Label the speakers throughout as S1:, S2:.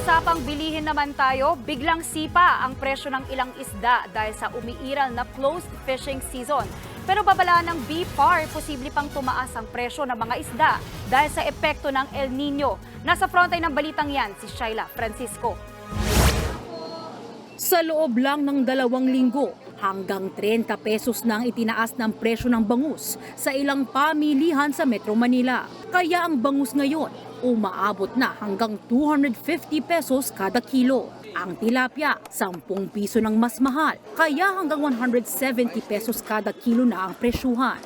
S1: usapang bilihin naman tayo, biglang sipa ang presyo ng ilang isda dahil sa umiiral na closed fishing season. Pero babala ng BFAR, posible pang tumaas ang presyo ng mga isda dahil sa epekto ng El Nino. Nasa frontline ng balitang yan si Shaila Francisco.
S2: Sa loob lang ng 2 linggo, hanggang 30 pesos na ang itinaas ng presyo ng bangus sa ilang pamilihan sa Metro Manila. Kaya ang bangus ngayon, umaabot na hanggang 250 pesos kada kilo. Ang tilapia, 10 piso ng mas mahal, kaya hanggang 170 pesos kada kilo na ang presyuhan.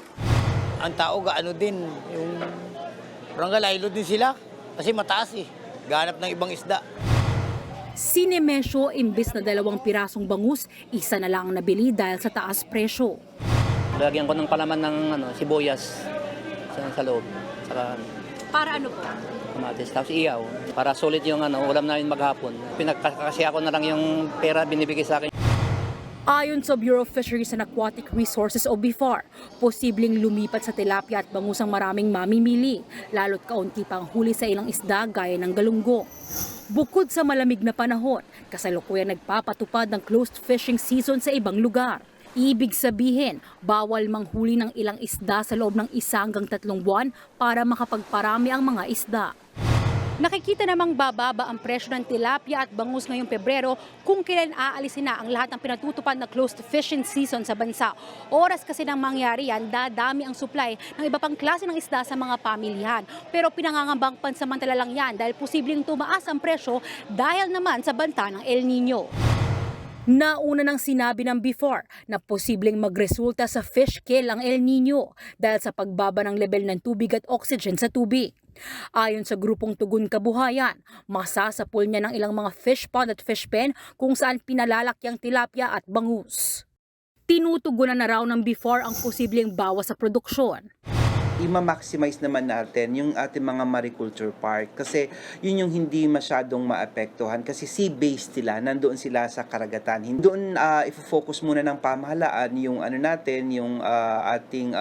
S3: Ang tao gaano din, yung ranggalaylo din sila kasi mataas ganap ng ibang isda.
S2: Sinemesyo, imbis na 2 pirasong bangus, isa na lang ang nabili dahil sa taas presyo.
S4: Lagyan ko ng palaman ng sibuyas sa loob. Saka
S2: Para ano po?
S4: kamatis, tapos iyaw. Para sulit yung ulam namin maghapon. Pinagkakasya ko na lang yung pera binibigay sa akin.
S2: Ayon sa Bureau of Fisheries and Aquatic Resources o BFAR, posibleng lumipat sa tilapia at bangus ang maraming mamimili, lalo't kaunti pang huli sa ilang isda gaya ng galunggong. Bukod sa malamig na panahon, kasalukuyan nagpapatupad ng closed fishing season sa ibang lugar. Ibig sabihin, bawal manghuli ng ilang isda sa loob ng 1 hanggang 3 buwan para makapagparami ang mga isda. Nakikita namang bababa ang presyo ng tilapia at bangus ngayong Pebrero kung kailan aalisin na ang lahat ng pinatutupad na closed fishing season sa bansa. Oras kasi nang mangyari yan, dadami ang supply ng iba pang klase ng isda sa mga pamilihan. Pero pinangangambang pansamantala lang yan dahil posibleng tumaas ang presyo dahil naman sa banta ng El Nino. Nauna nang sinabi ng BFAR na posibleng magresulta sa fish kill ang El Nino dahil sa pagbaba ng level ng tubig at oxygen sa tubig. Ayon sa grupong Tugon Kabuhayan, masasapul niya ng ilang mga fish pond at fish pen kung saan pinalalaki ang tilapia at bangus. Tinutugunan na raw ng BFAR ang posibleng bawas sa produksyon.
S5: I-maximize naman natin yung ating mga mariculture park kasi yun yung hindi masyadong maapektuhan kasi sea-based sila, nandoon sila sa karagatan. Doon i-focus muna ng pamahalaan yung natin, yung ating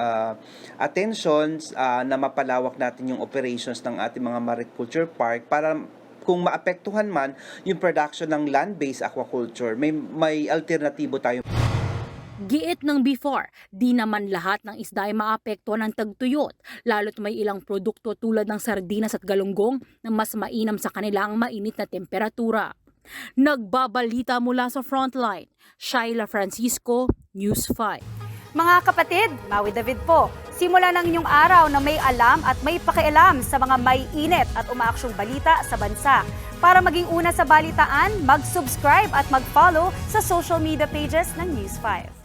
S5: attentions na mapalawak natin yung operations ng ating mga mariculture park para kung maapektuhan man yung production ng land-based aquaculture, may alternatibo tayo.
S2: Giit ng BFAR, di naman lahat ng isda ay maapektuhan ng tagtuyot, lalo't may ilang produkto tulad ng sardinas at galunggong na mas mainam sa kanila ang mainit na temperatura. Nagbabalita mula sa Frontline, Shaila Francisco, News 5.
S1: Mga kapatid, Maui David po. Simula ng inyong araw na may alam at may pakialam sa mga may init at umaaksyong balita sa bansa. Para maging una sa balitaan, mag-subscribe at mag-follow sa social media pages ng News 5.